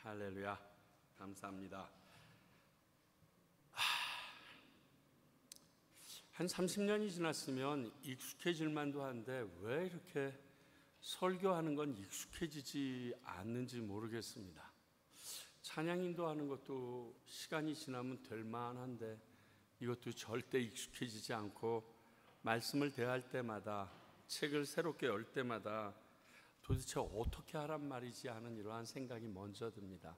할렐루야. 감사합니다. 한 30년이 지났으면 익숙해질 만도 한데 왜 이렇게 설교하는 건 익숙해지지 않는지 모르겠습니다. 찬양 인도하는 것도 시간이 지나면 될 만한데 이것도 절대 익숙해지지 않고 말씀을 대할 때마다, 책을 새롭게 열 때마다 도대체 어떻게 하란 말이지 하는 이러한 생각이 먼저 듭니다.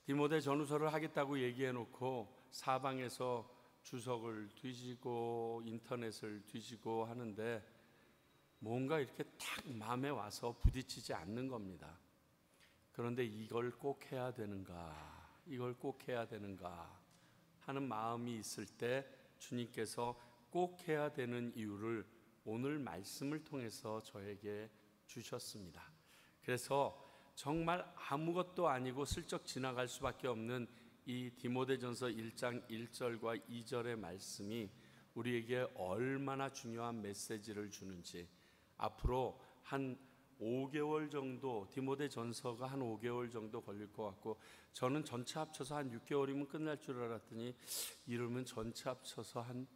디모데 전후서를 하겠다고 얘기해놓고 사방에서 주석을 뒤지고 인터넷을 뒤지고 하는데 뭔가 이렇게 딱 마음에 와서 부딪히지 않는 겁니다. 그런데 이걸 꼭 해야 되는가, 이걸 꼭 해야 되는가 하는 마음이 있을 때 주님께서 꼭 해야 되는 이유를 오늘 말씀을 통해서 저에게 주셨습니다. 그래서 정말 아무것도 아니고 슬쩍 지나갈 수밖에 없는 이 디모데전서 1장 1절과 2절의 말씀이 우리에게 얼마나 중요한 메시지를 주는지, 앞으로 한 5개월 정도, 디모데전서가 한 5개월 정도 걸릴 것 같고, 저는 전체 합쳐서 한 6개월이면 끝날 줄 알았더니 이러면 전체 합쳐서 한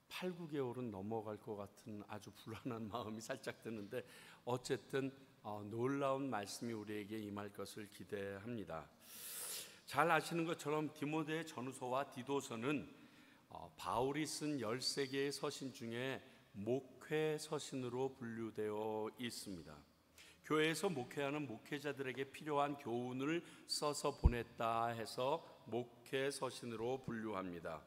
8, 9개월은 넘어갈 것 같은 아주 불안한 마음이 살짝 드는데, 어쨌든 놀라운 말씀이 우리에게 임할 것을 기대합니다. 잘 아시는 것처럼 디모데 전후서와 디도서는 바울이 쓴 13개의 서신 중에 목회 서신으로 분류되어 있습니다. 교회에서 목회하는 목회자들에게 필요한 교훈을 써서 보냈다 해서 목회 서신으로 분류합니다.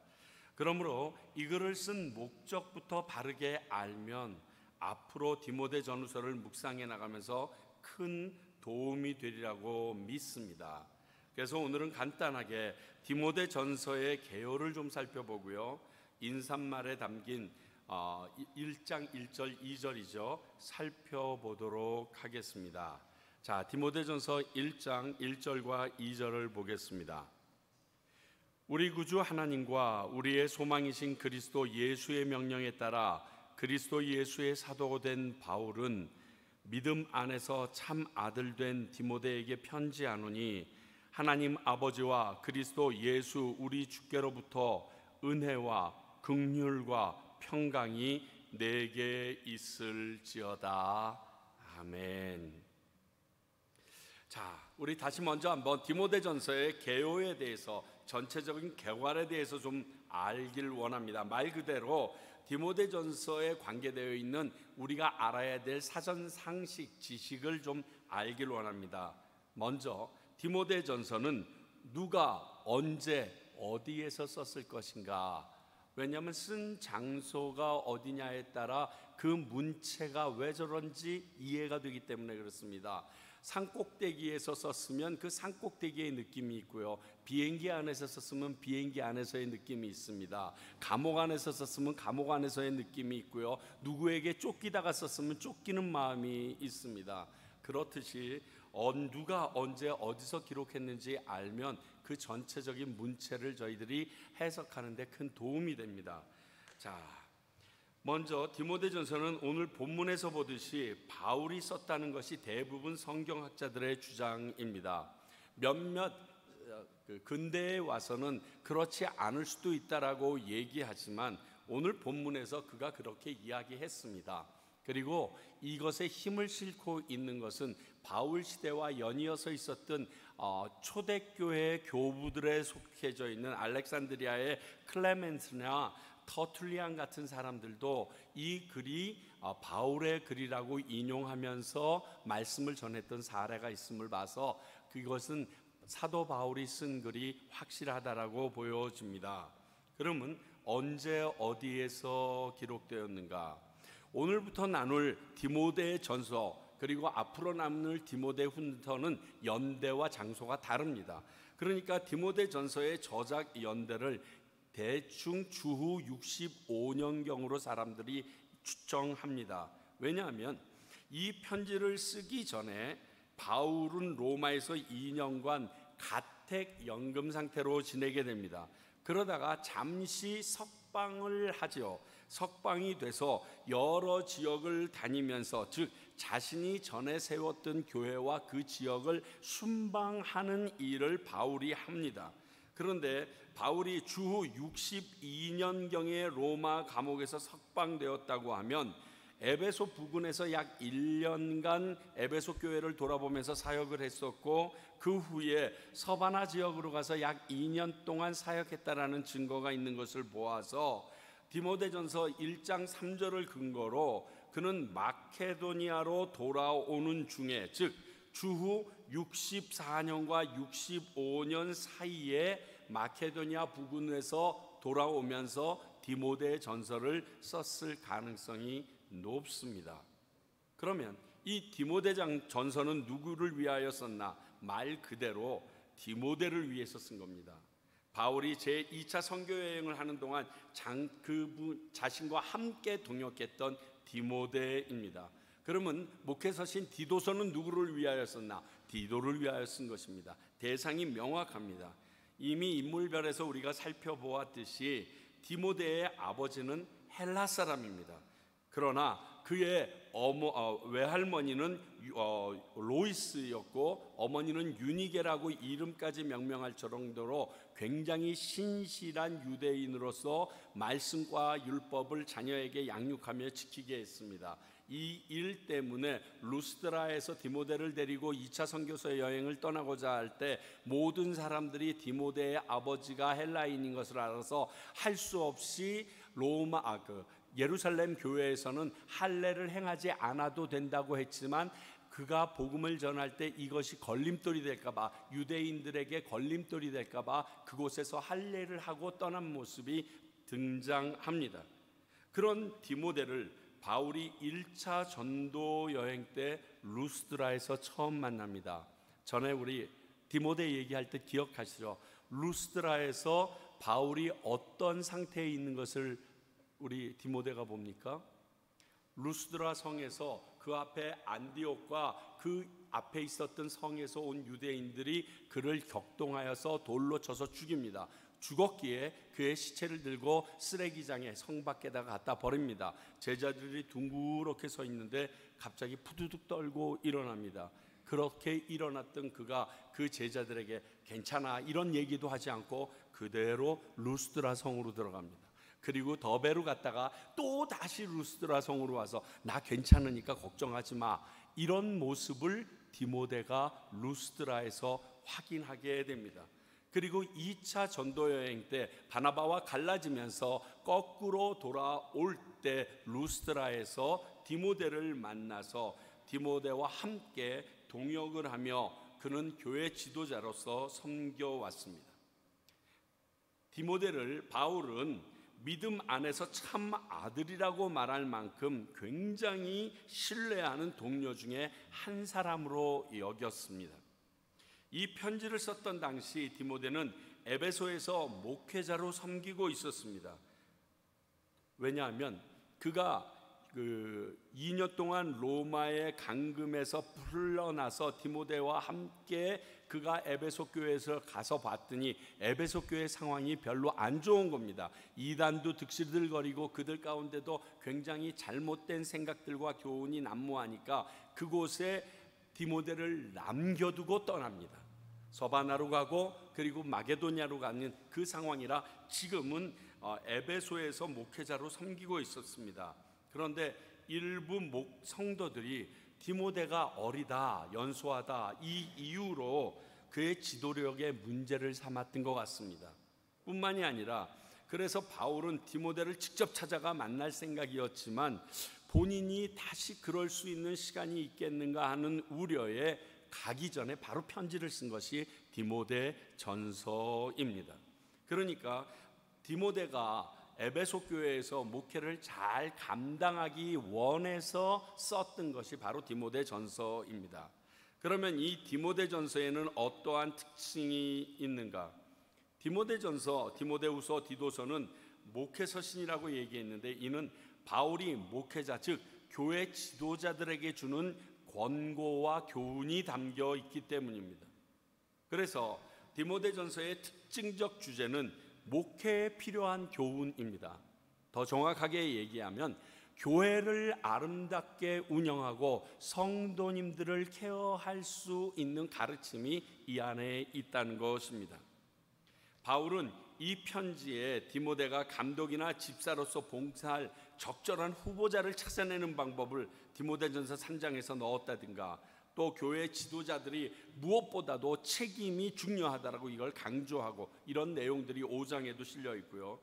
그러므로 이 글을 쓴 목적부터 바르게 알면 앞으로 디모데 전후서를 묵상해 나가면서 큰 도움이 되리라고 믿습니다. 그래서 오늘은 간단하게 디모데 전서의 개요를 좀 살펴보고요, 인사말에 담긴 1장 1절 2절이죠, 살펴보도록 하겠습니다. 자, 디모데 전서 1장 1절과 2절을 보겠습니다. 우리 구주 하나님과 우리의 소망이신 그리스도 예수의 명령에 따라 그리스도 예수의 사도가 된 바울은 믿음 안에서 참 아들 된 디모데에게 편지하노니, 하나님 아버지와 그리스도 예수 우리 주께로부터 은혜와 긍휼과 평강이 내게 있을지어다. 아멘. 자, 우리 다시 먼저 한번 디모데전서의 개요에 대해서, 전체적인 개괄에 대해서 좀 알길 원합니다. 말 그대로 디모데전서에 관계되어 있는 우리가 알아야 될 사전 상식, 지식을 좀 알길 원합니다. 먼저 디모데전서는 누가 언제 어디에서 썼을 것인가? 왜냐하면 쓴 장소가 어디냐에 따라 그 문체가 왜 저런지 이해가 되기 때문에 그렇습니다. 산꼭대기에서 썼으면 그 산꼭대기의 느낌이 있고요, 비행기 안에서 썼으면 비행기 안에서의 느낌이 있습니다. 감옥 안에서 썼으면 감옥 안에서의 느낌이 있고요, 누구에게 쫓기다가 썼으면 쫓기는 마음이 있습니다. 그렇듯이 누가 언제 어디서 기록했는지 알면 그 전체적인 문체를 저희들이 해석하는 데 큰 도움이 됩니다. 자, 먼저 디모데전서는 오늘 본문에서 보듯이 바울이 썼다는 것이 대부분 성경학자들의 주장입니다. 몇몇 근대에 와서는 그렇지 않을 수도 있다라고 얘기하지만 오늘 본문에서 그가 그렇게 이야기했습니다. 그리고 이것에 힘을 싣고 있는 것은 바울 시대와 연이어서 있었던 초대교회 교부들에 속해져 있는 알렉산드리아의 클레멘스나 터툴리안 같은 사람들도 이 글이 바울의 글이라고 인용하면서 말씀을 전했던 사례가 있음을 봐서 그것은 사도 바울이 쓴 글이 확실하다라고 보여집니다. 그러면 언제 어디에서 기록되었는가? 오늘부터 나눌 디모데 전서, 그리고 앞으로 남을 디모데 훈서는 연대와 장소가 다릅니다. 그러니까 디모데 전서의 저작 연대를 대충 주후 65년경으로 사람들이 추정합니다. 왜냐하면 이 편지를 쓰기 전에 바울은 로마에서 2년간 가택 연금 상태로 지내게 됩니다. 그러다가 잠시 석방을 하죠. 석방이 돼서 여러 지역을 다니면서, 즉 자신이 전에 세웠던 교회와 그 지역을 순방하는 일을 바울이 합니다. 그런데 바울이 주후 62년경에 로마 감옥에서 석방되었다고 하면 에베소 부근에서 약 1년간 에베소 교회를 돌아보면서 사역을 했었고, 그 후에 서바나 지역으로 가서 약 2년 동안 사역했다라는 증거가 있는 것을 보아서 디모데전서 1장 3절을 근거로 그는 마케도니아로 돌아오는 중에, 즉 주후 64년과 65년 사이에 마케도니아 부근에서 돌아오면서 디모데 전서를 썼을 가능성이 높습니다. 그러면 이 디모데 전서는 누구를 위하여 썼나? 말 그대로 디모데를 위해서 쓴 겁니다. 바울이 제2차 선교 여행을 하는 동안 그분 자신과 함께 동역했던 디모데입니다. 그러면 목회서신 디도서는 누구를 위하여 썼나? 디도를 위하여 쓴 것입니다. 대상이 명확합니다. 이미 인물별에서 우리가 살펴보았듯이 디모데의 아버지는 헬라 사람입니다. 그러나 그의 외할머니는 로이스였고 어머니는 유니게라고 이름까지 명명할 정도로 굉장히 신실한 유대인으로서 말씀과 율법을 자녀에게 양육하며 지키게 했습니다. 이 일 때문에 루스드라에서 디모데를 데리고 2차 선교서 여행을 떠나고자 할 때 모든 사람들이 디모데의 아버지가 헬라인인 것을 알아서 할 수 없이 예루살렘 교회에서는 할례를 행하지 않아도 된다고 했지만, 그가 복음을 전할 때 이것이 걸림돌이 될까봐, 유대인들에게 걸림돌이 될까봐 그곳에서 할례를 하고 떠난 모습이 등장합니다. 그런 디모데를 바울이 1차 전도 여행 때 루스드라에서 처음 만납니다. 전에 우리 디모데 얘기할 때 기억하시죠? 루스드라에서 바울이 어떤 상태에 있는 것을 우리 디모데가 봅니까? 루스드라 성에서 그 앞에 안디옥과 그 앞에 있었던 성에서 온 유대인들이 그를 격동하여서 돌로 쳐서 죽입니다. 죽었기에 그의 시체를 들고 쓰레기장에 성 밖에다가 갖다 버립니다. 제자들이 둥그렇게 서 있는데 갑자기 푸드득 떨고 일어납니다. 그렇게 일어났던 그가 그 제자들에게 괜찮아 이런 얘기도 하지 않고 그대로 루스드라 성으로 들어갑니다. 그리고 더베로 갔다가 또 다시 루스드라 성으로 와서 나 괜찮으니까 걱정하지 마, 이런 모습을 디모데가 루스드라에서 확인하게 됩니다. 그리고 2차 전도 여행 때 바나바와 갈라지면서 거꾸로 돌아올 때 루스드라에서 디모데를 만나서 디모데와 함께 동역을 하며 그는 교회 지도자로서 섬겨왔습니다. 디모데를 바울은 믿음 안에서 참 아들이라고 말할 만큼 굉장히 신뢰하는 동료 중에 한 사람으로 여겼습니다. 이 편지를 썼던 당시 디모데는 에베소에서 목회자로 섬기고 있었습니다. 왜냐하면 그가 2년 동안 로마의 강금에서 풀려나서 디모데와 함께 그가 에베소 교회에서 가서 봤더니 에베소 교회 상황이 별로 안 좋은 겁니다. 이단도 득실들거리고 그들 가운데도 굉장히 잘못된 생각들과 교훈이 난무하니까 그곳에 디모데를 남겨두고 떠납니다. 서바나로 가고 그리고 마게도냐로 가는 그 상황이라 지금은 에베소에서 목회자로 섬기고 있었습니다. 그런데 일부 성도들이 디모데가 어리다, 연소하다 이 이유로 그의 지도력에 문제를 삼았던 것 같습니다. 뿐만이 아니라 그래서 바울은 디모데를 직접 찾아가 만날 생각이었지만 본인이 다시 그럴 수 있는 시간이 있겠는가 하는 우려에 가기 전에 바로 편지를 쓴 것이 디모데 전서입니다. 그러니까 디모데가 에베소 교회에서 목회를 잘 감당하기 원해서 썼던 것이 바로 디모데 전서입니다. 그러면 이 디모데 전서에는 어떠한 특징이 있는가? 디모데 전서, 디모데후서, 디도서는 목회서신이라고 얘기했는데 이는 바울이 목회자 즉 교회 지도자들에게 주는 권고와 교훈이 담겨 있기 때문입니다. 그래서 디모데 전서의 특징적 주제는 목회에 필요한 교훈입니다. 더 정확하게 얘기하면 교회를 아름답게 운영하고 성도님들을 케어할 수 있는 가르침이 이 안에 있다는 것입니다. 바울은 이 편지에 디모데가 감독이나 집사로서 봉사할 적절한 후보자를 찾아내는 방법을 디모데전서 3장에서 넣었다든가, 또 교회 지도자들이 무엇보다도 책임이 중요하다라고 이걸 강조하고, 이런 내용들이 5장에도 실려 있고요.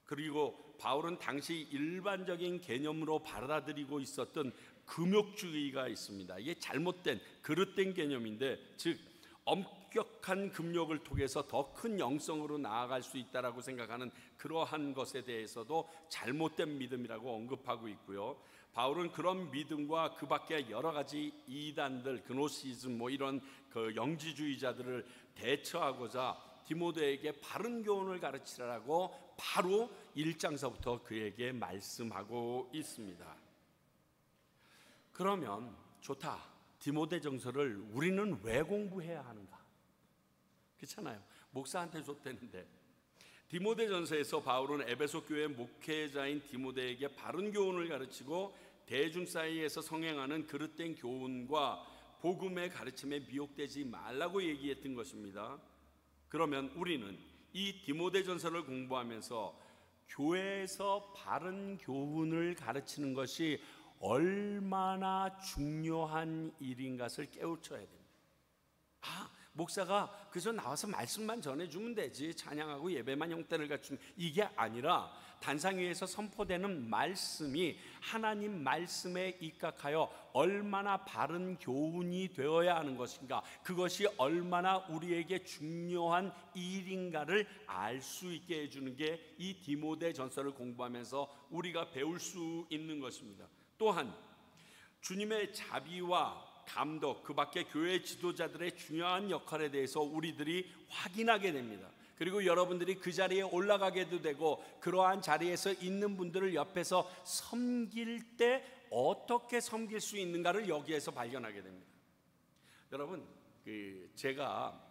그리고 바울은 당시 일반적인 개념으로 받아들이고 있었던 금욕주의가 있습니다. 이게 잘못된, 그릇된 개념인데, 즉 엄격한 금욕을 통해서 더 큰 영성으로 나아갈 수 있다라고 생각하는 그러한 것에 대해서도 잘못된 믿음이라고 언급하고 있고요. 바울은 그런 믿음과 그 밖에 여러 가지 이단들, 그노시즘 이런 그 영지주의자들을 대처하고자 디모데에게 바른 교훈을 가르치라고 바로 1장서부터 그에게 말씀하고 있습니다. 그러면 좋다, 디모데전서를 우리는 왜 공부해야 하는가? 그렇잖아요. 목사한테 줬다는데. 디모데전서에서 바울은 에베소 교회 목회자인 디모데에게 바른 교훈을 가르치고 대중 사이에서 성행하는 그릇된 교훈과 복음의 가르침에 미혹되지 말라고 얘기했던 것입니다. 그러면 우리는 이 디모데전서를 공부하면서 교회에서 바른 교훈을 가르치는 것이 얼마나 중요한 일인 것을 깨우쳐야 됩니다. 목사가 그저 나와서 말씀만 전해주면 되지, 찬양하고 예배만 형태를 갖추면, 이게 아니라 단상 위에서 선포되는 말씀이 하나님 말씀에 입각하여 얼마나 바른 교훈이 되어야 하는 것인가, 그것이 얼마나 우리에게 중요한 일인가를 알 수 있게 해주는 게 이 디모데전서를 공부하면서 우리가 배울 수 있는 것입니다. 또한 주님의 자비와 감독, 그 밖에 교회 지도자들의 중요한 역할에 대해서 우리들이 확인하게 됩니다. 그리고 여러분들이 그 자리에 올라가게도 되고, 그러한 자리에서 있는 분들을 옆에서 섬길 때 어떻게 섬길 수 있는가를 여기에서 발견하게 됩니다. 여러분, 제가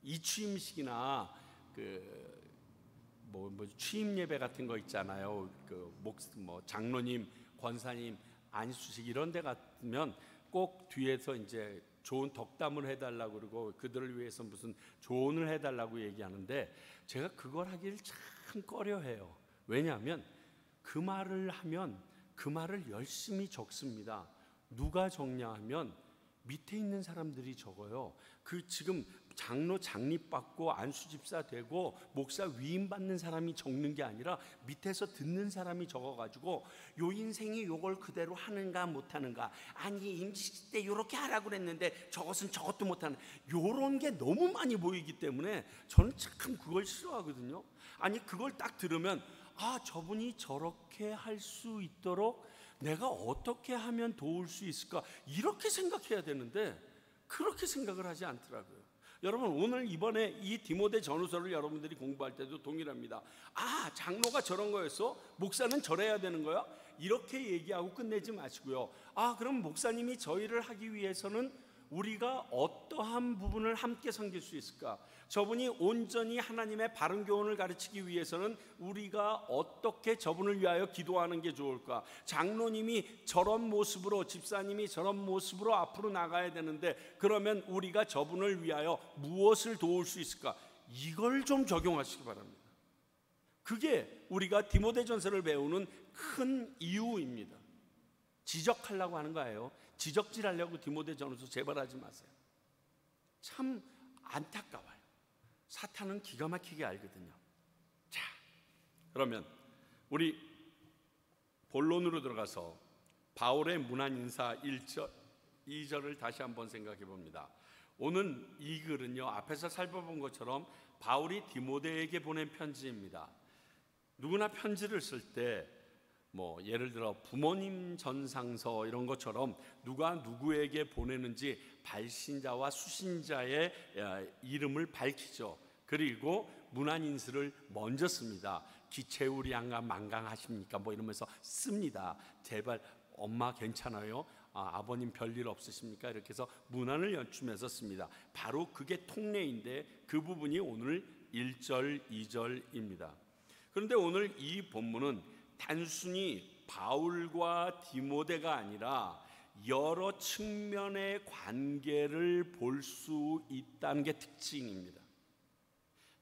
이취임식이나 취임 예배 같은 거 있잖아요. 장로님, 권사님 안수식 이런 데 같으면 꼭 뒤에서 이제 좋은 덕담을 해달라고 그러고 그들을 위해서 무슨 조언을 해달라고 얘기하는데, 제가 그걸 하기를 참 꺼려해요. 왜냐하면 그 말을 하면 그 말을 열심히 적습니다. 누가 적냐 하면 밑에 있는 사람들이 적어요. 지금 장로 장립받고 안수집사 되고 목사 위임받는 사람이 적는 게 아니라 밑에서 듣는 사람이 적어가지고, 요 인생이 요걸 그대로 하는가 못하는가, 아니 임시 때 요렇게 하라고 그랬는데 저것은 저것도 못하는, 요런 게 너무 많이 보이기 때문에 저는 참 그걸 싫어하거든요. 아니 그걸 딱 들으면 저분이 저렇게 할 수 있도록 내가 어떻게 하면 도울 수 있을까, 이렇게 생각해야 되는데 그렇게 생각을 하지 않더라고요. 여러분, 오늘 이번에 이 디모데 전후서를 여러분들이 공부할 때도 동일합니다. 장로가 저런 거였어? 목사는 저래야 되는 거야? 이렇게 얘기하고 끝내지 마시고요. 그럼 목사님이 저희를 하기 위해서는 우리가 어떠한 부분을 함께 섬길 수 있을까? 저분이 온전히 하나님의 바른 교훈을 가르치기 위해서는 우리가 어떻게 저분을 위하여 기도하는 게 좋을까? 장로님이 저런 모습으로, 집사님이 저런 모습으로 앞으로 나가야 되는데, 그러면 우리가 저분을 위하여 무엇을 도울 수 있을까? 이걸 좀 적용하시기 바랍니다. 그게 우리가 디모데전서를 배우는 큰 이유입니다. 지적하려고 하는 거예요. 지적질하려고 디모데전서 제발 하지 마세요. 참 안타까워요. 사탄은 기가 막히게 알거든요. 자, 그러면 우리 본론으로 들어가서 바울의 문안 인사 1절, 2절을 다시 한번 생각해 봅니다. 오늘 이 글은요, 앞에서 살펴본 것처럼 바울이 디모데에게 보낸 편지입니다. 누구나 편지를 쓸 때 예를 들어 부모님 전상서 이런 것처럼 누가 누구에게 보내는지 발신자와 수신자의 이름을 밝히죠. 그리고 문안인수를 먼저 씁니다. 기체우리양가 만강하십니까? 이러면서 씁니다. 제발 엄마 괜찮아요? 아버님 별일 없으십니까? 이렇게 해서 문안을 연출해서 씁니다. 바로 그게 통례인데 그 부분이 오늘 1절, 2절입니다. 그런데 오늘 이 본문은 단순히 바울과 디모데가 아니라 여러 측면의 관계를 볼 수 있다는 게 특징입니다.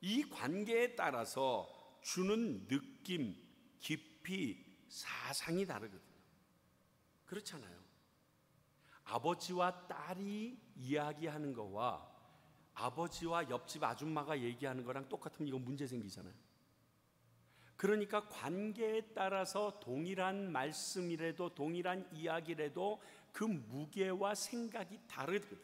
이 관계에 따라서 주는 느낌, 깊이, 사상이 다르거든요. 그렇잖아요. 아버지와 딸이 이야기하는 거와 아버지와 옆집 아줌마가 얘기하는 거랑 똑같으면 이거 문제 생기잖아요. 그러니까 관계에 따라서 동일한 말씀이라도 동일한 이야기라도 그 무게와 생각이 다르거든요.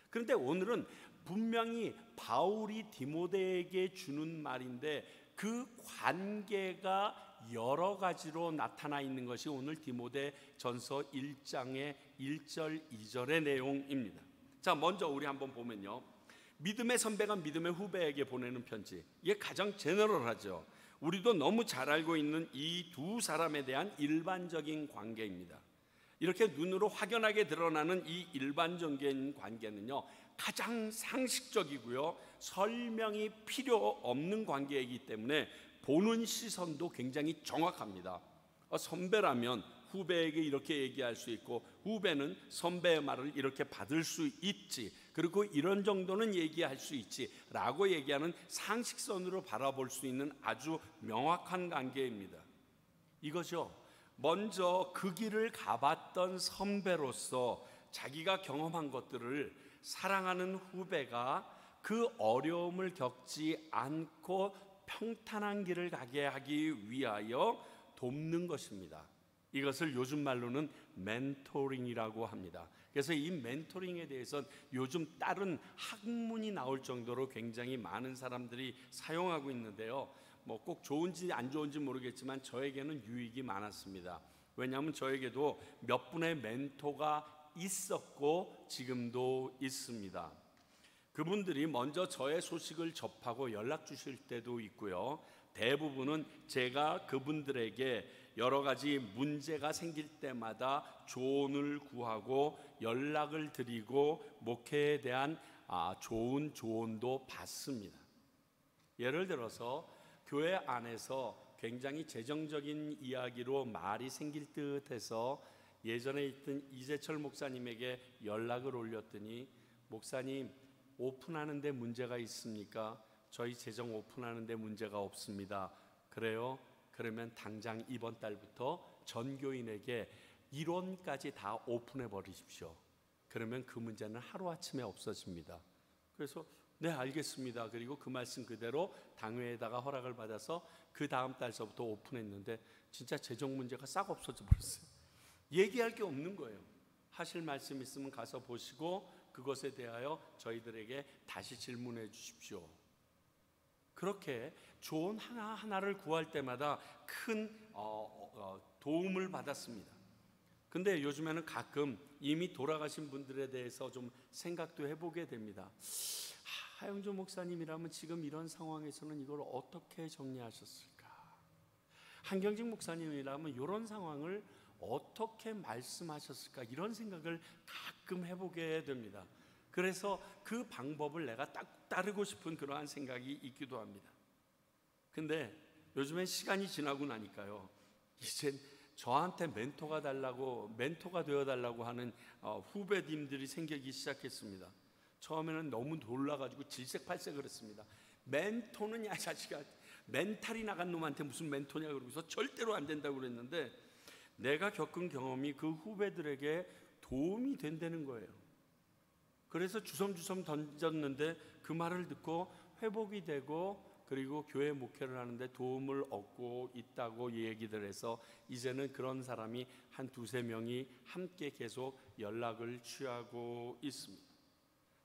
그런데 오늘은 분명히 바울이 디모데에게 주는 말인데 그 관계가 여러 가지로 나타나 있는 것이 오늘 디모데 전서 1장의 1절 2절의 내용입니다. 자, 먼저 우리 한번 보면요, 믿음의 선배가 믿음의 후배에게 보내는 편지, 이게 가장 제너럴하죠. 우리도 너무 잘 알고 있는 이 두 사람에 대한 일반적인 관계입니다. 이렇게 눈으로 확연하게 드러나는 이 일반적인 관계는요, 가장 상식적이고요, 설명이 필요 없는 관계이기 때문에 보는 시선도 굉장히 정확합니다. 선배라면 후배에게 이렇게 얘기할 수 있고 후배는 선배의 말을 이렇게 받을 수 있지, 그리고 이런 정도는 얘기할 수 있지 라고 얘기하는 상식선으로 바라볼 수 있는 아주 명확한 관계입니다. 이거죠. 먼저 그 길을 가봤던 선배로서 자기가 경험한 것들을 사랑하는 후배가 그 어려움을 겪지 않고 평탄한 길을 가게 하기 위하여 돕는 것입니다. 이것을 요즘 말로는 멘토링이라고 합니다. 그래서 이 멘토링에 대해서는 요즘 다른 학문이 나올 정도로 굉장히 많은 사람들이 사용하고 있는데요, 뭐 꼭 좋은지 안 좋은지 모르겠지만 저에게는 유익이 많았습니다. 왜냐하면 저에게도 몇 분의 멘토가 있었고 지금도 있습니다. 그분들이 먼저 저의 소식을 접하고 연락 주실 때도 있고요, 대부분은 제가 그분들에게 여러 가지 문제가 생길 때마다 조언을 구하고 연락을 드리고 목회에 대한 좋은 조언도 받습니다. 예를 들어서 교회 안에서 굉장히 재정적인 이야기로 말이 생길 듯해서 예전에 있던 이재철 목사님에게 연락을 올렸더니, 목사님 오픈하는 데 문제가 있습니까? 저희 재정 오픈하는 데 문제가 없습니다. 그래요? 그러면 당장 이번 달부터 전교인에게 이론까지 다 오픈해 버리십시오. 그러면 그 문제는 하루아침에 없어집니다. 그래서 네, 알겠습니다. 그리고 그 말씀 그대로 당회에다가 허락을 받아서 그 다음 달서부터 오픈했는데 진짜 재정 문제가 싹 없어져 버렸어요. 얘기할 게 없는 거예요. 하실 말씀 있으면 가서 보시고 그것에 대하여 저희들에게 다시 질문해 주십시오. 그렇게 조언 하나하나를 구할 때마다 큰 도움을 받았습니다. 근데 요즘에는 가끔 이미 돌아가신 분들에 대해서 좀 생각도 해보게 됩니다. 하영조 목사님이라면 지금 이런 상황에서는 이걸 어떻게 정리하셨을까? 한경직 목사님이라면 이런 상황을 어떻게 말씀하셨을까? 이런 생각을 가끔 해보게 됩니다. 그래서 그 방법을 내가 딱 따르고 싶은 그러한 생각이 있기도 합니다. 근데 요즘에 시간이 지나고 나니까요, 이젠 저한테 멘토가 되어달라고 하는 후배님들이 생기기 시작했습니다. 처음에는 너무 놀라가지고 질색팔색을 했습니다. 멘토는 야 자식아, 멘탈이 나간 놈한테 무슨 멘토냐 그러고서 절대로 안 된다고 그랬는데, 내가 겪은 경험이 그 후배들에게 도움이 된다는 거예요. 그래서 주섬주섬 던졌는데 그 말을 듣고 회복이 되고, 그리고 교회 목회를 하는데 도움을 얻고 있다고 얘기들 해서 이제는 그런 사람이 한 두세 명이 함께 계속 연락을 취하고 있습니다.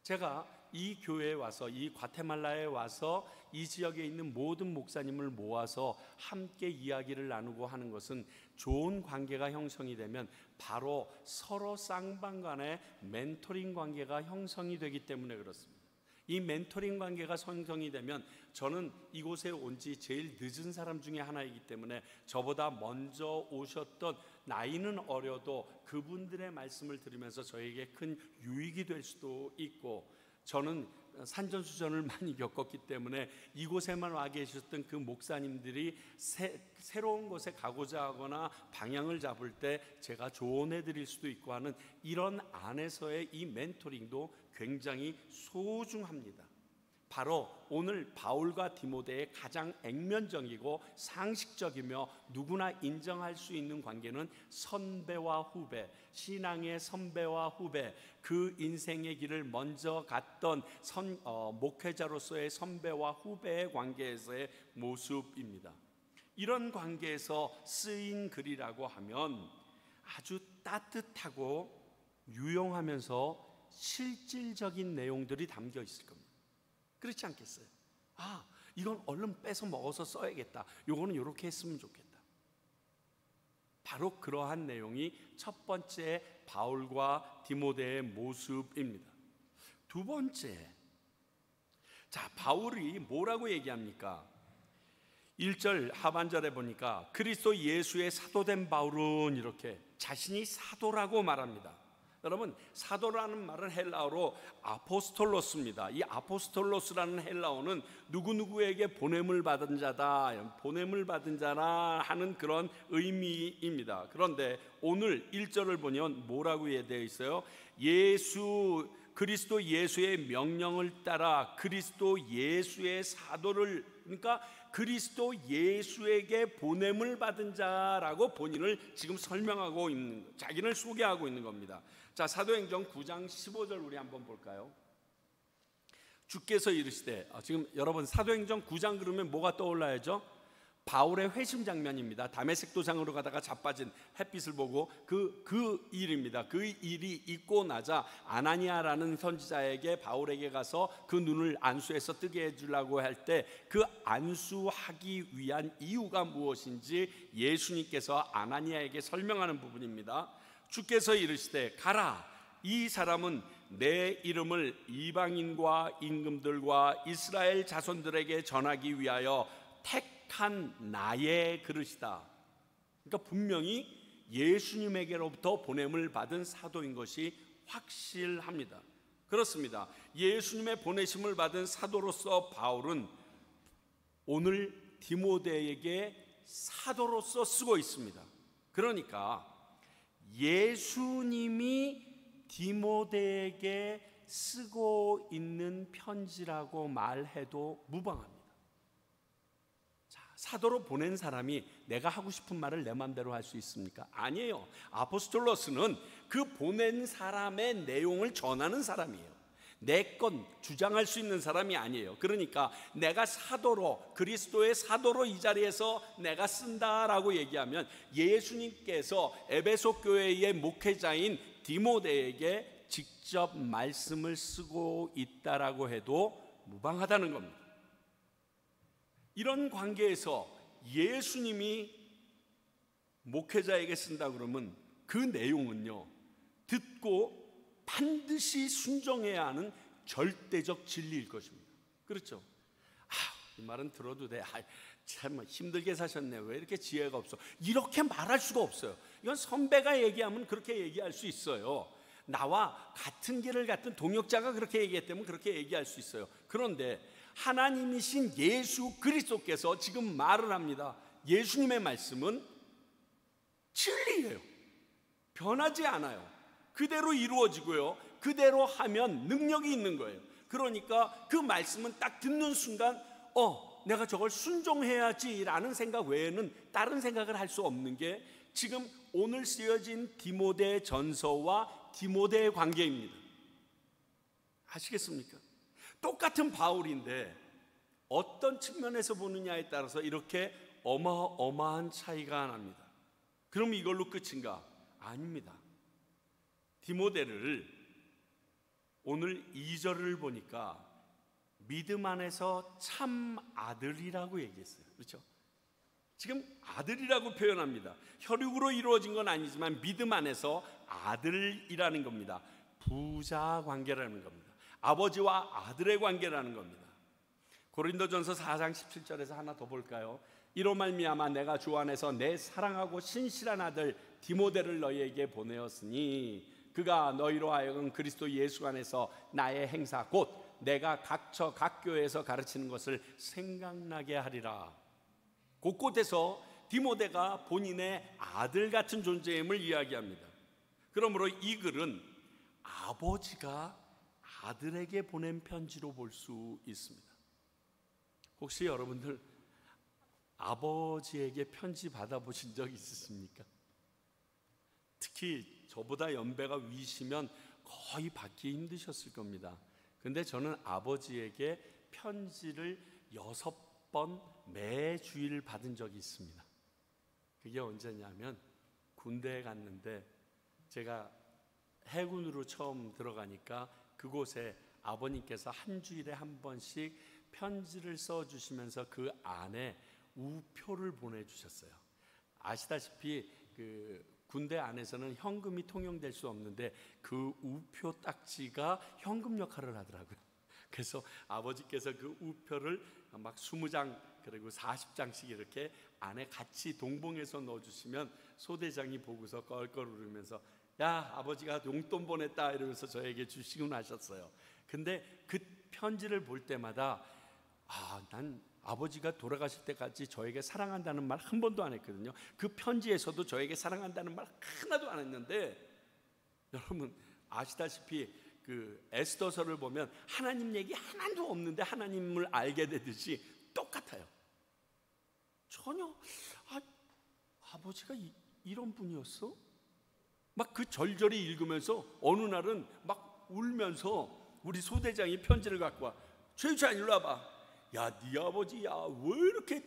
제가 이 교회에 와서, 이 과테말라에 와서 이 지역에 있는 모든 목사님을 모아서 함께 이야기를 나누고 하는 것은 좋은 관계가 형성이 되면 바로 서로 쌍방 간의 멘토링 관계가 형성이 되기 때문에 그렇습니다. 이 멘토링 관계가 형성이 되면 저는 이곳에 온 지 제일 늦은 사람 중에 하나이기 때문에 저보다 먼저 오셨던, 나이는 어려도 그분들의 말씀을 들으면서 저에게 큰 유익이 될 수도 있고, 저는 산전수전을 많이 겪었기 때문에 이곳에만 와 계셨던 그 목사님들이 새로운 곳에 가고자 하거나 방향을 잡을 때 제가 조언해 드릴 수도 있고 하는 이런 안에서의 이 멘토링도 굉장히 소중합니다. 바로 오늘 바울과 디모데의 가장 액면적이고 상식적이며 누구나 인정할 수 있는 관계는 선배와 후배, 신앙의 선배와 후배, 그 인생의 길을 먼저 갔던 목회자로서의 선배와 후배의 관계에서의 모습입니다. 이런 관계에서 쓰인 글이라고 하면 아주 따뜻하고 유용하면서 실질적인 내용들이 담겨 있을 겁니다. 그렇지 않겠어요? 이건 얼른 빼서 먹어서 써야겠다. 요거는 이렇게 했으면 좋겠다. 바로 그러한 내용이 첫 번째 바울과 디모데의 모습입니다. 두 번째, 자, 바울이 뭐라고 얘기합니까? 1절 하반절에 보니까 그리스도 예수의 사도된 바울은 이렇게 자신이 사도라고 말합니다. 여러분, 사도라는 말은 헬라어로 아포스톨로스입니다. 이 아포스톨로스라는 헬라어는 누구누구에게 보냄을 받은 자다, 보냄을 받은 자라 하는 그런 의미입니다. 그런데 오늘 1절을 보면 뭐라고 되어 있어요? 그리스도 예수의 명령을 따라 그리스도 예수의 사도를, 그러니까 그리스도 예수에게 보냄을 받은 자라고 본인을 지금 설명하고 있는, 자기를 소개하고 있는 겁니다. 자, 사도행전 9장 15절 우리 한번 볼까요? 주께서 이르시되, 지금 여러분 사도행전 9장 그러면 뭐가 떠올라야죠? 바울의 회심 장면입니다. 다메섹 도상으로 가다가 자빠진 햇빛을 보고 그 일입니다. 그 일이 있고 나자 아나니아라는 선지자에게 바울에게 가서 그 눈을 안수해서 뜨게 해주려고 할 때 그 안수하기 위한 이유가 무엇인지 예수님께서 아나니아에게 설명하는 부분입니다. 주께서 이르시되 가라, 이 사람은 내 이름을 이방인과 임금들과 이스라엘 자손들에게 전하기 위하여 택한 나의 그릇이다. 그러니까 분명히 예수님에게로부터 보냄을 받은 사도인 것이 확실합니다. 그렇습니다. 예수님의 보내심을 받은 사도로서 바울은 오늘 디모데에게 사도로서 쓰고 있습니다. 그러니까 예수님이 디모데에게 쓰고 있는 편지라고 말해도 무방합니다. 사도로 보낸 사람이 내가 하고 싶은 말을 내 마음대로 할 수 있습니까? 아니에요. 아포스톨로스는 그 보낸 사람의 내용을 전하는 사람이에요. 내 건 주장할 수 있는 사람이 아니에요. 그러니까 내가 사도로, 그리스도의 사도로 이 자리에서 내가 쓴다라고 얘기하면 예수님께서 에베소 교회의 목회자인 디모데에게 직접 말씀을 쓰고 있다라고 해도 무방하다는 겁니다. 이런 관계에서 예수님이 목회자에게 쓴다 그러면 그 내용은요, 듣고 반드시 순종해야 하는 절대적 진리일 것입니다. 그렇죠? 이 말은 들어도 돼. 참 힘들게 사셨네. 왜 이렇게 지혜가 없어? 이렇게 말할 수가 없어요. 이건 선배가 얘기하면 그렇게 얘기할 수 있어요. 나와 같은 길을 갔던 동역자가 그렇게 얘기했다면 그렇게 얘기할 수 있어요. 그런데 하나님이신 예수 그리스도께서 지금 말을 합니다. 예수님의 말씀은 진리예요. 변하지 않아요. 그대로 이루어지고요, 그대로 하면 능력이 있는 거예요. 그러니까 그 말씀은 딱 듣는 순간 내가 저걸 순종해야지 라는 생각 외에는 다른 생각을 할 수 없는 게 지금 오늘 쓰여진 디모데 전서와 디모데의 관계입니다. 아시겠습니까? 똑같은 바울인데 어떤 측면에서 보느냐에 따라서 이렇게 어마어마한 차이가 납니다. 그럼 이걸로 끝인가? 아닙니다. 디모데를 오늘 2절을 보니까 믿음 안에서 참 아들이라고 얘기했어요. 그렇죠? 지금 아들이라고 표현합니다. 혈육으로 이루어진 건 아니지만 믿음 안에서 아들이라는 겁니다. 부자 관계라는 겁니다. 아버지와 아들의 관계라는 겁니다. 고린도전서 4장 17절에서 하나 더 볼까요? 이로 말미암아 내가 주 안에서 내 사랑하고 신실한 아들 디모데를 너희에게 보내었으니 그가 너희로 하여금 그리스도 예수 안에서 나의 행사 곧 내가 각처 각 교회에서 가르치는 것을 생각나게 하리라. 곳곳에서 디모데가 본인의 아들 같은 존재임을 이야기합니다. 그러므로 이 글은 아버지가 아들에게 보낸 편지로 볼 수 있습니다. 혹시 여러분들 아버지에게 편지 받아보신 적 있으십니까? 특히 저보다 연배가 위시면 거의 받기 힘드셨을 겁니다. 근데 저는 아버지에게 편지를 6번 매주일 받은 적이 있습니다. 그게 언제냐면 군대에 갔는데 제가 해군으로 처음 들어가니까 그곳에 아버님께서 한 주일에 한 번씩 편지를 써주시면서 그 안에 우표를 보내주셨어요. 아시다시피 그 군대 안에서는 현금이 통용될 수 없는데 그 우표 딱지가 현금 역할을 하더라고요. 그래서 아버지께서 그 우표를 막 20장 그리고 40장씩 이렇게 안에 같이 동봉해서 넣어주시면 소대장이 보고서 껄껄 울으면서 야, 아버지가 용돈 보냈다 이러면서 저에게 주시곤 하셨어요. 근데 그 편지를 볼 때마다 난 아버지가 돌아가실 때까지 저에게 사랑한다는 말 한 번도 안 했거든요. 그 편지에서도 저에게 사랑한다는 말 하나도 안 했는데, 여러분 아시다시피 그 에스더서를 보면 하나님 얘기 하나도 없는데 하나님을 알게 되듯이 똑같아요. 전혀 아버지가 이런 분이었어? 막 그 절절히 읽으면서 어느 날은 막 울면서 우리 소대장이 편지를 갖고 와. 최유찬 일로 와봐. 야, 네 아버지야 왜 이렇게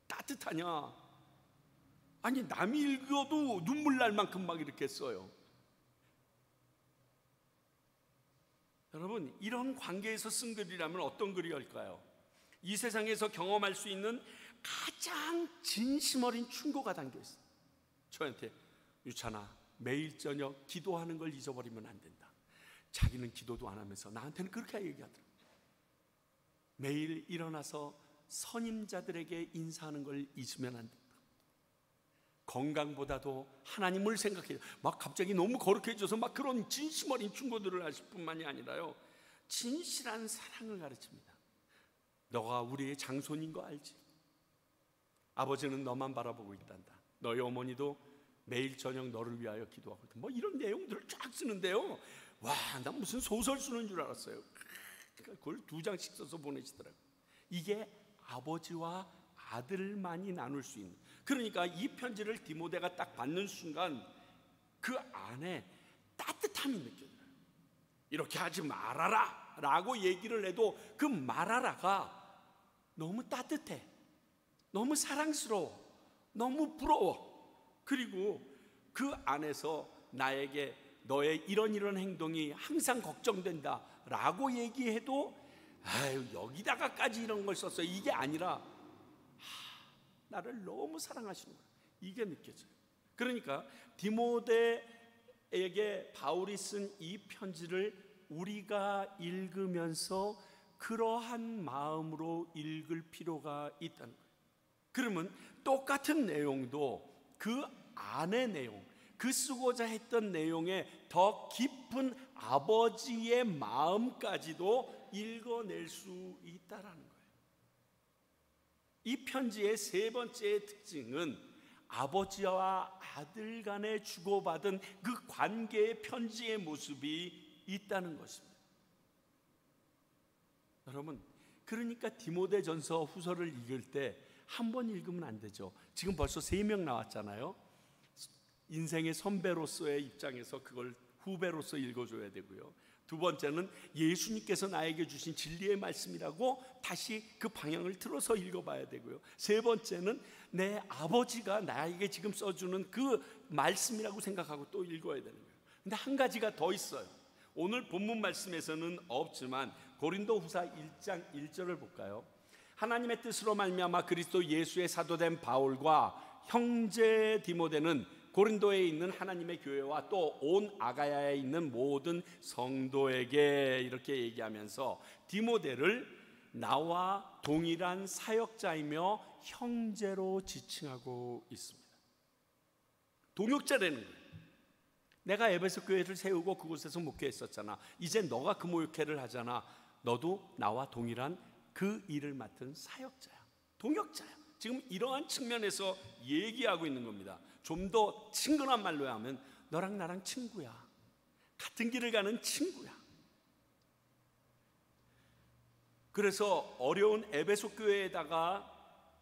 따뜻하냐? 아니 남이 읽어도 눈물 날 만큼 막 이렇게 써요. 여러분, 이런 관계에서 쓴 글이라면 어떤 글이었을까요? 이 세상에서 경험할 수 있는 가장 진심 어린 충고가 담겨있어요. 저한테 유찬아, 매일 저녁 기도하는 걸 잊어버리면 안 된다. 자기는 기도도 안 하면서 나한테는 그렇게 얘기하더라고요. 매일 일어나서 선임자들에게 인사하는 걸 잊으면 안 된다. 건강보다도 하나님을 생각해요. 막 갑자기 너무 거룩해져서 막 그런 진심 어린 충고들을 하실 뿐만이 아니라요, 진실한 사랑을 가르칩니다. 너가 우리의 장손인 거 알지? 아버지는 너만 바라보고 있단다. 너희 어머니도 매일 저녁 너를 위하여 기도하고 있다. 뭐 이런 내용들을 쫙 쓰는데요, 와, 난 무슨 소설 쓰는 줄 알았어요. 그걸 2장씩 써서 보내시더라고요. 이게 아버지와 아들만이 나눌 수 있는, 그러니까 이 편지를 디모데가 딱 받는 순간 그 안에 따뜻함이 느껴져요. 이렇게 하지 말아라 라고 얘기를 해도 그 말아라가 너무 따뜻해, 너무 사랑스러워, 너무 부러워. 그리고 그 안에서 나에게 너의 이런 행동이 항상 걱정된다 라고 얘기해도 아유, 여기다가까지 이런 걸 썼어요. 이게 아니라 나를 너무 사랑하시는 거예요. 이게 느껴져요. 그러니까 디모데에게 바울이 쓴 이 편지를 우리가 읽으면서 그러한 마음으로 읽을 필요가 있다는 거예요. 그러면 똑같은 내용도 그 안의 내용, 그 쓰고자 했던 내용에 더 깊은 아버지의 마음까지도 읽어낼 수 있다라는 거예요. 이 편지의 세 번째 특징은 아버지와 아들 간에 주고받은 그 관계의 편지의 모습이 있다는 것입니다. 여러분, 그러니까 디모데전서 후서를 읽을 때 한 번 읽으면 안 되죠. 지금 벌써 3명 나왔잖아요. 인생의 선배로서의 입장에서 그걸 후배로서 읽어줘야 되고요. 두 번째는 예수님께서 나에게 주신 진리의 말씀이라고 다시 그 방향을 틀어서 읽어봐야 되고요. 세 번째는 내 아버지가 나에게 지금 써주는 그 말씀이라고 생각하고 또 읽어야 되는 거예요. 근데 한 가지가 더 있어요. 오늘 본문 말씀에서는 없지만 고린도후서 1장 1절을 볼까요? 하나님의 뜻으로 말미암아 그리스도 예수의 사도된 바울과 형제 디모데는 고린도에 있는 하나님의 교회와 또 온 아가야에 있는 모든 성도에게, 이렇게 얘기하면서 디모데를 나와 동일한 사역자이며 형제로 지칭하고 있습니다. 동역자라는 거예요. 내가 에베소 교회를 세우고 그곳에서 목회했었잖아. 이제 너가 그 목회를 하잖아. 너도 나와 동일한 그 일을 맡은 사역자야, 동역자야. 지금 이러한 측면에서 얘기하고 있는 겁니다. 좀 더 친근한 말로 하면 너랑 나랑 친구야, 같은 길을 가는 친구야. 그래서 어려운 에베소 교회에다가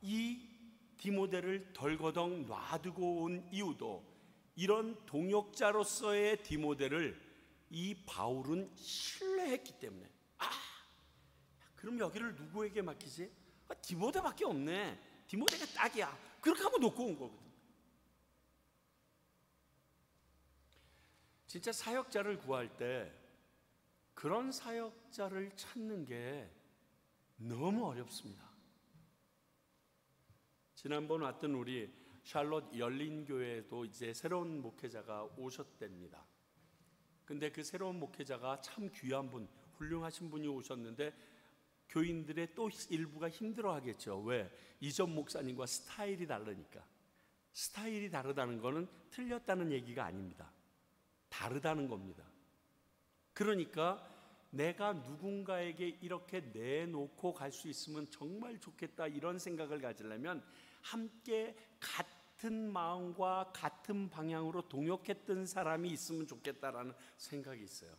이 디모데를 덜거덩 놔두고 온 이유도 이런 동역자로서의 디모데를 이 바울은 신뢰했기 때문에, 그럼 여기를 누구에게 맡기지? 디모데밖에 없네, 디모데가 딱이야, 그렇게 하고 놓고 온 거거든. 진짜 사역자를 구할 때 그런 사역자를 찾는 게 너무 어렵습니다. 지난번 왔던 우리 샬롯 열린교회에도 이제 새로운 목회자가 오셨답니다. 근데 그 새로운 목회자가 참 귀한 분, 훌륭하신 분이 오셨는데 교인들의 또 일부가 힘들어하겠죠. 왜? 이전 목사님과 스타일이 다르니까. 스타일이 다르다는 거는 틀렸다는 얘기가 아닙니다. 다르다는 겁니다. 그러니까 내가 누군가에게 이렇게 내놓고 갈 수 있으면 정말 좋겠다, 이런 생각을 가지려면 함께 같은 마음과 같은 방향으로 동역했던 사람이 있으면 좋겠다라는 생각이 있어요.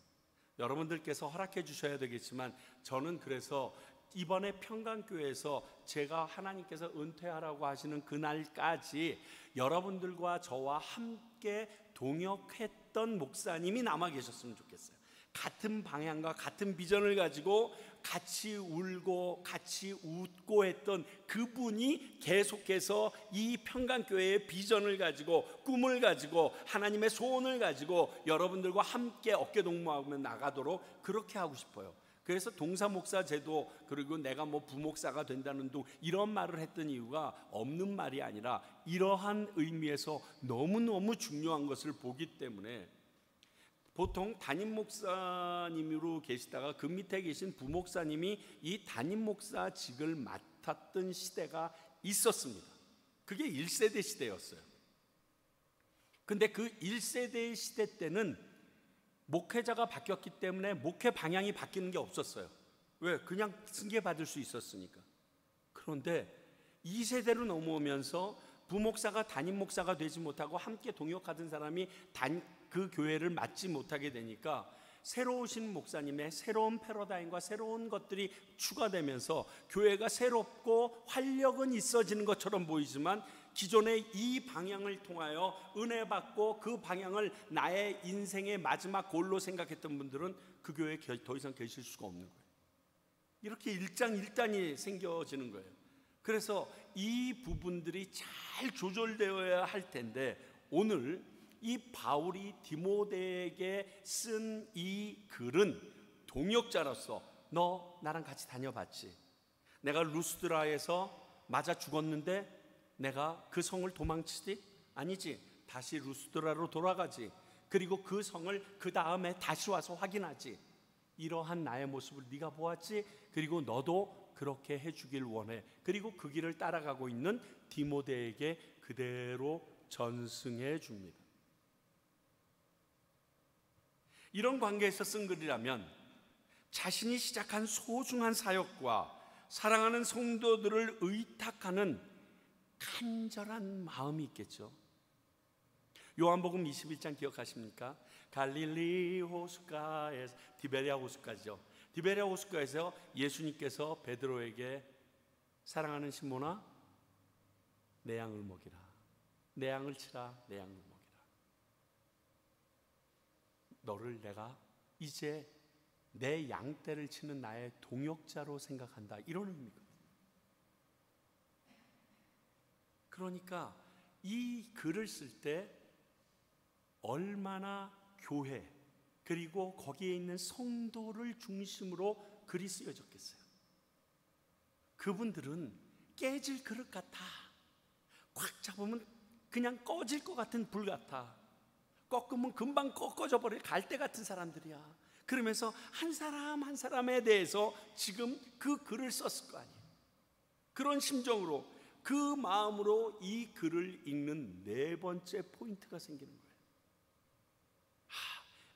여러분들께서 허락해 주셔야 되겠지만 저는 그래서 이번에 평강교회에서 제가 하나님께서 은퇴하라고 하시는 그날까지 여러분들과 저와 함께 동역했던 목사님이 남아 계셨으면 좋겠어요. 같은 방향과 같은 비전을 가지고 같이 울고 같이 웃고 했던 그분이 계속해서 이 평강교회의 비전을 가지고, 꿈을 가지고, 하나님의 소원을 가지고 여러분들과 함께 어깨동무하며 나가도록 그렇게 하고 싶어요. 그래서 동사목사 제도, 그리고 내가 뭐 부목사가 된다는 둥, 이런 말을 했던 이유가 없는 말이 아니라 이러한 의미에서 너무너무 중요한 것을 보기 때문에, 보통 담임 목사님으로 계시다가 그 밑에 계신 부목사님이 이 담임 목사직을 맡았던 시대가 있었습니다. 그게 1세대 시대였어요. 근데 그 1세대 시대 때는 목회자가 바뀌었기 때문에 목회 방향이 바뀌는 게 없었어요. 왜? 그냥 승계받을 수 있었으니까. 그런데 2세대로 넘어오면서 부목사가 담임 목사가 되지 못하고 함께 동역하던 사람이 그 교회를 맡지 못하게 되니까 새로 오신 목사님의 새로운 패러다임과 새로운 것들이 추가되면서 교회가 새롭고 활력은 있어지는 것처럼 보이지만 기존의 이 방향을 통하여 은혜 받고 그 방향을 나의 인생의 마지막 골로 생각했던 분들은 그 교회에 더 이상 계실 수가 없는 거예요. 이렇게 일장일단이 생겨지는 거예요. 그래서 이 부분들이 잘 조절되어야 할 텐데, 오늘 이 바울이 디모데에게 쓴 이 글은 동역자로서, 너 나랑 같이 다녀봤지? 내가 루스드라에서 맞아 죽었는데 내가 그 성을 도망치지? 아니지. 다시 루스드라로 돌아가지. 그리고 그 성을 그 다음에 다시 와서 확인하지. 이러한 나의 모습을 네가 보았지? 그리고 너도 그렇게 해주길 원해. 그리고 그 길을 따라가고 있는 디모데에게 그대로 전승해 줍니다. 이런 관계에서 쓴 글이라면 자신이 시작한 소중한 사역과 사랑하는 성도들을 의탁하는 간절한 마음이 있겠죠. 요한복음 21장 기억하십니까? 갈릴리 호숫가에서, 디베랴 호숫가죠. 디베랴 호숫가에서 예수님께서 베드로에게 사랑하는 시몬아, 내 양을 먹이라, 내 양을 치라, 내 양을 먹이라. 너를 내가 이제 내 양떼를 치는 나의 동역자로 생각한다, 이런 의미거든요. 그러니까 이 글을 쓸 때 얼마나 교회 그리고 거기에 있는 성도를 중심으로 글이 쓰여졌겠어요. 그분들은 깨질 그릇 같아. 꽉 잡으면 그냥 꺼질 것 같은 불 같아. 꺾으면 금방 꺾어져 버릴 갈대 같은 사람들이야. 그러면서 한 사람 한 사람에 대해서 지금 그 글을 썼을 거 아니에요. 그런 심정으로, 그 마음으로 이 글을 읽는 네 번째 포인트가 생기는 거예요.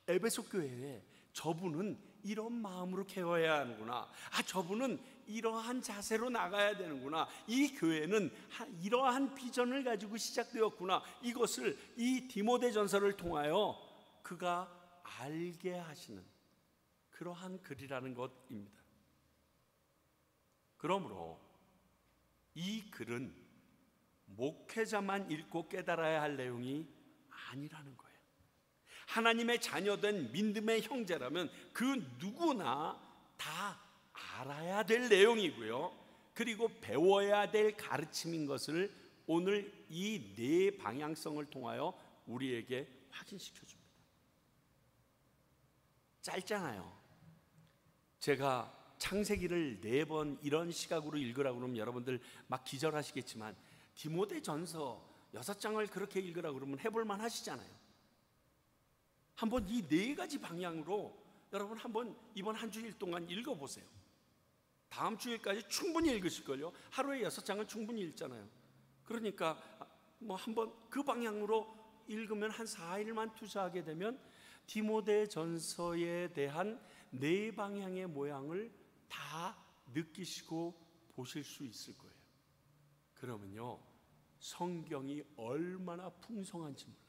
에베소 교회에 저분은 이런 마음으로 케어해야 하는구나. 저분은 이러한 자세로 나가야 되는구나. 이 교회는 이러한 비전을 가지고 시작되었구나. 이것을 이 디모데전서를 통하여 그가 알게 하시는 그러한 글이라는 것입니다. 그러므로 이 글은 목회자만 읽고 깨달아야 할 내용이 아니라는 거예요. 하나님의 자녀된 믿음의 형제라면 그 누구나 다 알아야 될 내용이고요. 그리고 배워야 될 가르침인 것을 오늘 이 네 방향성을 통하여 우리에게 확인시켜 줍니다. 짧잖아요. 제가 창세기를 4번 이런 시각으로 읽으라고 그러면 여러분들 막 기절하시겠지만 디모데전서 6장을 그렇게 읽으라고 그러면 해볼만 하시잖아요. 한번 이 4가지 방향으로 여러분 한번 이번 한 주일 동안 읽어보세요. 다음 주일까지 충분히 읽으실걸요. 하루에 6장은 충분히 읽잖아요. 그러니까 뭐 한번 그 방향으로 읽으면 한 4일만 투자하게 되면 디모데전서에 대한 4방향의 모양을 다 느끼시고 보실 수 있을 거예요. 그러면요, 성경이 얼마나 풍성한지 몰라요.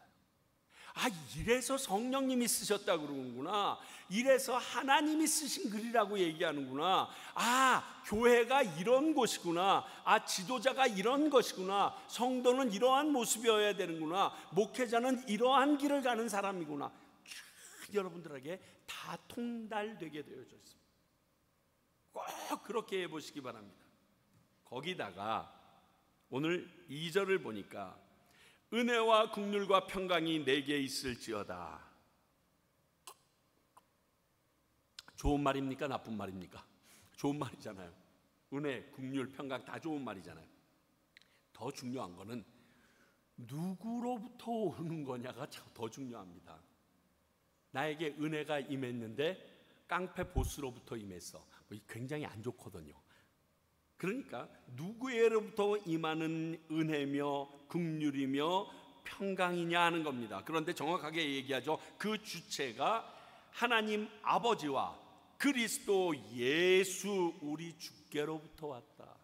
이래서 성령님이 쓰셨다 그러는구나. 이래서 하나님이 쓰신 글이라고 얘기하는구나. 교회가 이런 곳이구나. 지도자가 이런 것이구나. 성도는 이러한 모습이어야 되는구나. 목회자는 이러한 길을 가는 사람이구나. 여러분들에게 다 통달되게 되어져 있습니다. 꼭 그렇게 해보시기 바랍니다. 거기다가 오늘 2절을 보니까 은혜와 긍휼과 평강이 내게 있을지어다. 좋은 말입니까? 나쁜 말입니까? 좋은 말이잖아요. 은혜, 긍휼, 평강 다 좋은 말이잖아요. 더 중요한 거는 누구로부터 오는 거냐가 더 중요합니다. 나에게 은혜가 임했는데 깡패 보스로부터 임했어. 굉장히 안 좋거든요. 그러니까 누구에게로부터 임하는 은혜며 긍휼이며 평강이냐 하는 겁니다. 그런데 정확하게 얘기하죠. 그 주체가 하나님 아버지와 그리스도 예수 우리 주께로부터 왔다.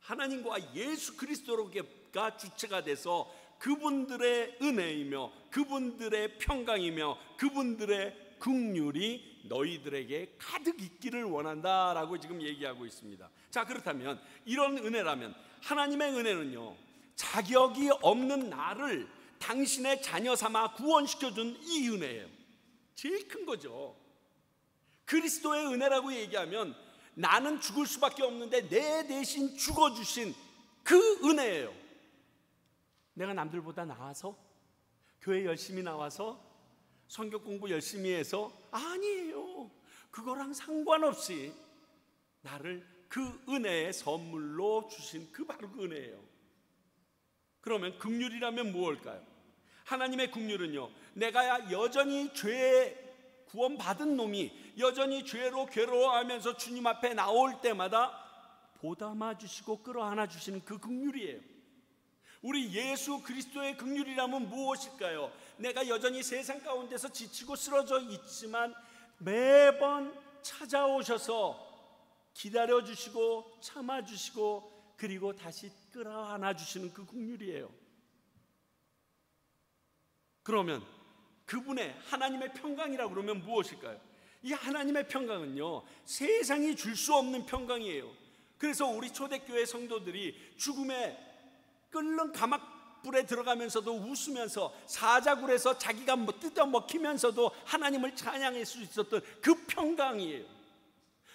하나님과 예수 그리스도가 주체가 돼서 그분들의 은혜이며 그분들의 평강이며 그분들의 긍휼이 너희들에게 가득 있기를 원한다라고 지금 얘기하고 있습니다. 자, 그렇다면 이런 은혜라면 하나님의 은혜는요, 자격이 없는 나를 당신의 자녀 삼아 구원시켜준 이 은혜예요. 제일 큰 거죠. 그리스도의 은혜라고 얘기하면 나는 죽을 수밖에 없는데 내 대신 죽어주신 그 은혜예요. 내가 남들보다 나아서 교회 열심히 나와서 성경 공부 열심히 해서 아니에요. 그거랑 상관없이 나를 그 은혜의 선물로 주신 그 바로 그 은혜예요. 그러면 긍휼이라면 무엇일까요? 하나님의 긍휼은요, 내가 여전히 죄에 구원받은 놈이 여전히 죄로 괴로워하면서 주님 앞에 나올 때마다 보담아 주시고 끌어안아 주시는 그 긍휼이에요. 우리 예수 그리스도의 긍휼이라면 무엇일까요? 내가 여전히 세상 가운데서 지치고 쓰러져 있지만 매번 찾아오셔서 기다려주시고 참아주시고 그리고 다시 끌어안아 주시는 그 긍휼이에요. 그러면 그분의 하나님의 평강이라고 그러면 무엇일까요? 이 하나님의 평강은요, 세상이 줄 수 없는 평강이에요. 그래서 우리 초대교회 성도들이 죽음의 끓는 가막불에 들어가면서도 웃으면서 사자굴에서 자기가 뜯어 먹히면서도 하나님을 찬양할 수 있었던 그 평강이에요.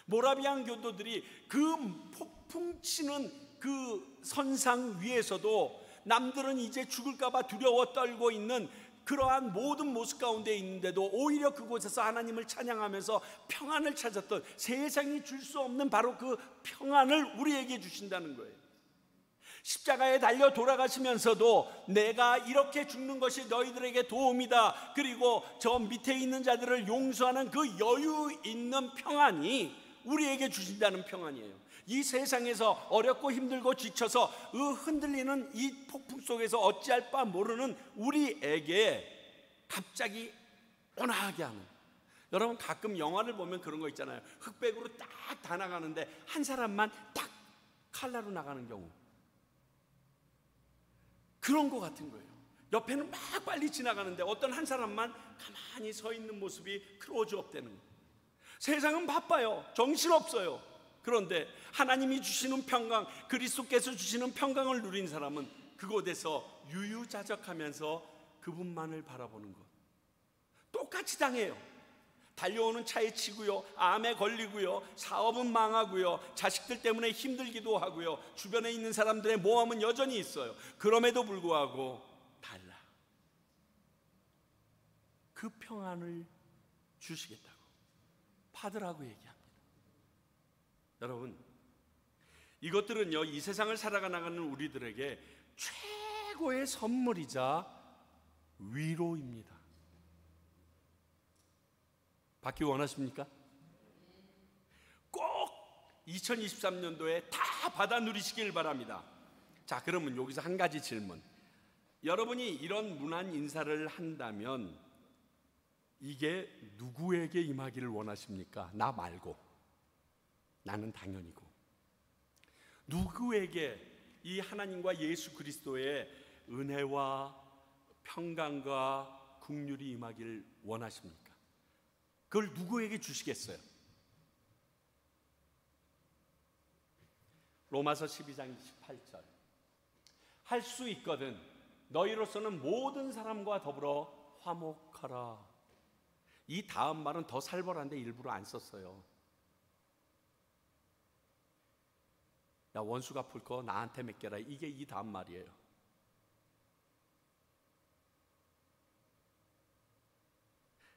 모라비안 교도들이 그 폭풍 치는 그 선상 위에서도 남들은 이제 죽을까봐 두려워 떨고 있는 그러한 모든 모습 가운데 있는데도 오히려 그곳에서 하나님을 찬양하면서 평안을 찾았던, 세상이 줄 수 없는 바로 그 평안을 우리에게 주신다는 거예요. 십자가에 달려 돌아가시면서도 내가 이렇게 죽는 것이 너희들에게 도움이다, 그리고 저 밑에 있는 자들을 용서하는 그 여유 있는 평안이 우리에게 주신다는 평안이에요. 이 세상에서 어렵고 힘들고 지쳐서 흔들리는 이 폭풍 속에서 어찌할 바 모르는 우리에게 갑자기 온화하게 하는, 여러분 가끔 영화를 보면 그런 거 있잖아요. 흑백으로 딱 다 나가는데 한 사람만 딱 칼라로 나가는 경우. 그런 거 같은 거예요. 옆에는 막 빨리 지나가는데 어떤 한 사람만 가만히 서 있는 모습이 클로즈업 되는 거예요. 세상은 바빠요. 정신없어요. 그런데 하나님이 주시는 평강, 그리스도께서 주시는 평강을 누린 사람은 그곳에서 유유자적하면서 그분만을 바라보는 것. 똑같이 당해요. 달려오는 차에 치고요, 암에 걸리고요, 사업은 망하고요, 자식들 때문에 힘들기도 하고요, 주변에 있는 사람들의 모함은 여전히 있어요. 그럼에도 불구하고 달라. 그 평안을 주시겠다고 받으라고 얘기합니다. 여러분, 이것들은요, 이 세상을 살아가는 우리들에게 최고의 선물이자 위로입니다. 받기 원하십니까? 꼭 2023년도에 다 받아 누리시길 바랍니다. 자, 그러면 여기서 한 가지 질문. 여러분이 이런 문안 인사를 한다면 이게 누구에게 임하기를 원하십니까? 나 말고. 나는 당연히고. 누구에게 이 하나님과 예수 그리스도의 은혜와 평강과 긍휼이 임하기를 원하십니까? 그걸 누구에게 주시겠어요? 로마서 12장 28절. 할 수 있거든 너희로서는 모든 사람과 더불어 화목하라. 이 다음 말은 더 살벌한데 일부러 안 썼어요. 야, 원수 갚을 거 나한테 맡겨라. 이게 이 다음 말이에요.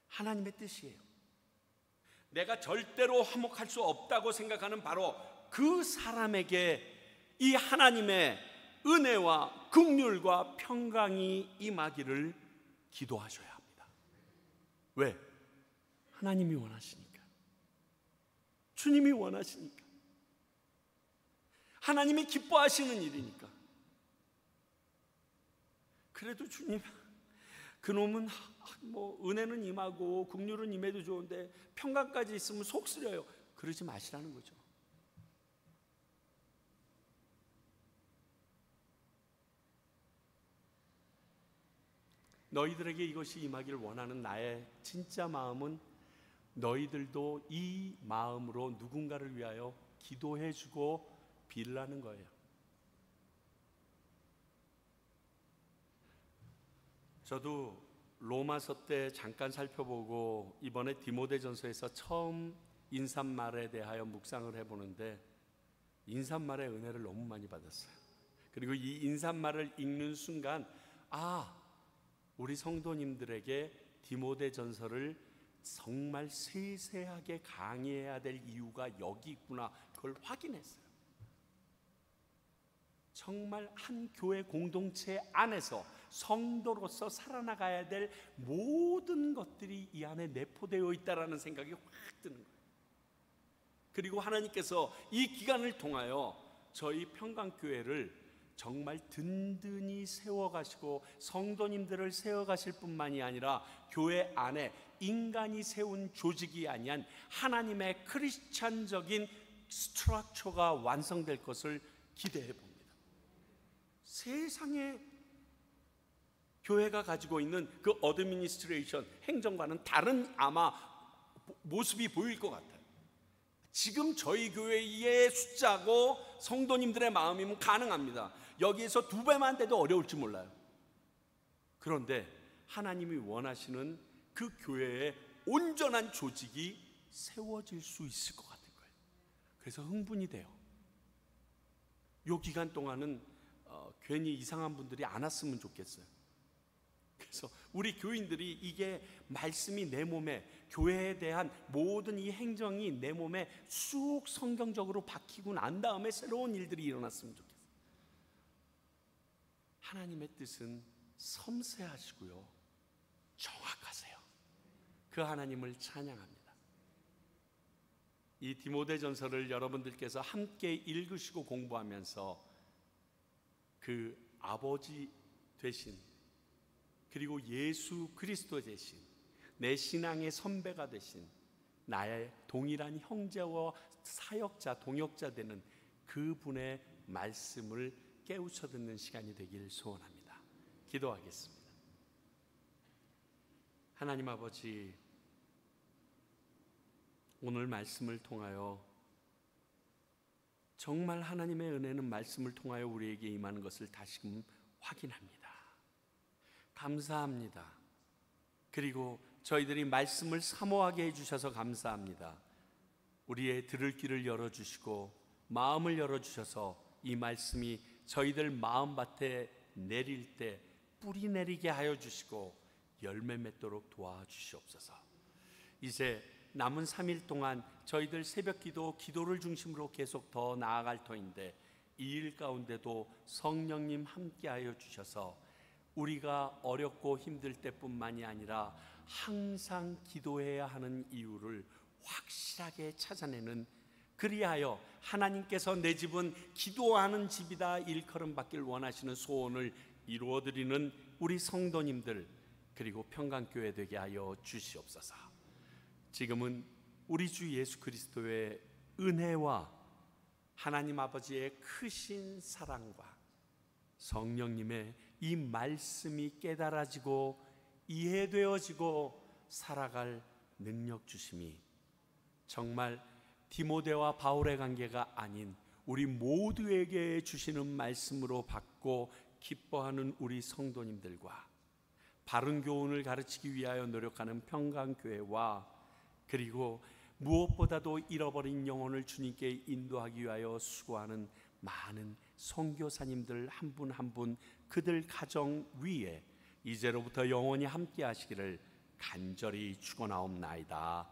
하나님의 뜻이에요. 내가 절대로 화목할 수 없다고 생각하는 바로 그 사람에게 이 하나님의 은혜와 긍휼과 평강이 임하기를 기도하셔야 합니다. 왜? 하나님이 원하시니까. 주님이 원하시니까. 하나님이 기뻐하시는 일이니까. 그래도 주님, 그놈은 은혜는 임하고 긍휼은 임해도 좋은데 평강까지 있으면 속 쓰려요. 그러지 마시라는 거죠. 너희들에게 이것이 임하기를 원하는 나의 진짜 마음은 너희들도 이 마음으로 누군가를 위하여 기도해주고 빌라는 거예요. 저도 로마서 때 잠깐 살펴보고 이번에 디모데전서에서 처음 인사말에 대하여 묵상을 해보는데 인사말의 은혜를 너무 많이 받았어요. 그리고 이 인사말을 읽는 순간 우리 성도님들에게 디모데전서를 정말 세세하게 강의해야 될 이유가 여기 있구나, 그걸 확인했어요. 정말 한 교회 공동체 안에서 성도로서 살아나가야 될 모든 것들이 이 안에 내포되어 있다라는 생각이 확 드는 거예요. 그리고 하나님께서 이 기간을 통하여 저희 평강교회를 정말 든든히 세워가시고 성도님들을 세워가실 뿐만이 아니라 교회 안에 인간이 세운 조직이 아니한 하나님의 크리스찬적인 스트럭처가 완성될 것을 기대해 봅니다. 세상에 교회가 가지고 있는 그 어드미니스트레이션, 행정과는 다른 아마 모습이 보일 것 같아요. 지금 저희 교회의 숫자고 성도님들의 마음이면 가능합니다. 여기에서 2배만 돼도 어려울지 몰라요. 그런데 하나님이 원하시는 그 교회의 온전한 조직이 세워질 수 있을 것 같은 거예요. 그래서 흥분이 돼요. 이 기간 동안은 괜히 이상한 분들이 안 왔으면 좋겠어요. 그래서 우리 교인들이 이게 말씀이 내 몸에, 교회에 대한 모든 이 행정이 내 몸에 쑥 성경적으로 박히고 난 다음에 새로운 일들이 일어났으면 좋겠어요. 하나님의 뜻은 섬세하시고요, 정확하세요. 그 하나님을 찬양합니다. 이 디모데전서를 여러분들께서 함께 읽으시고 공부하면서 그 아버지 되신, 그리고 예수 그리스도 되신 내 신앙의 선배가 되신 나의 동일한 형제와 사역자, 동역자 되는 그분의 말씀을 깨우쳐 듣는 시간이 되길 소원합니다. 기도하겠습니다. 하나님 아버지, 오늘 말씀을 통하여 정말 하나님의 은혜는 말씀을 통하여 우리에게 임하는 것을 다시금 확인합니다. 감사합니다. 그리고 저희들이 말씀을 사모하게 해주셔서 감사합니다. 우리의 들을 귀를 열어주시고 마음을 열어주셔서 이 말씀이 저희들 마음밭에 내릴 때 뿌리 내리게 하여 주시고 열매 맺도록 도와주시옵소서. 이제 남은 3일 동안 저희들 새벽 기도를 중심으로 계속 더 나아갈 터인데 이 일 가운데도 성령님 함께하여 주셔서 우리가 어렵고 힘들 때뿐만이 아니라 항상 기도해야 하는 이유를 확실하게 찾아내는, 그리하여 하나님께서 내 집은 기도하는 집이다 일컬음 받길 원하시는 소원을 이루어드리는 우리 성도님들, 그리고 평강교회 되게 하여 주시옵소서. 지금은 우리 주 예수 그리스도의 은혜와 하나님 아버지의 크신 사랑과 성령님의 이 말씀이 깨달아지고 이해되어지고 살아갈 능력 주심이 정말 디모데와 바울의 관계가 아닌 우리 모두에게 주시는 말씀으로 받고 기뻐하는 우리 성도님들과 바른 교훈을 가르치기 위하여 노력하는 평강교회와 그리고 무엇보다도 잃어버린 영혼을 주님께 인도하기 위하여 수고하는 많은 선교사님들 한 분 한 분 그들 가정 위에 이제로부터 영원히 함께 하시기를 간절히 축원하옵나이다.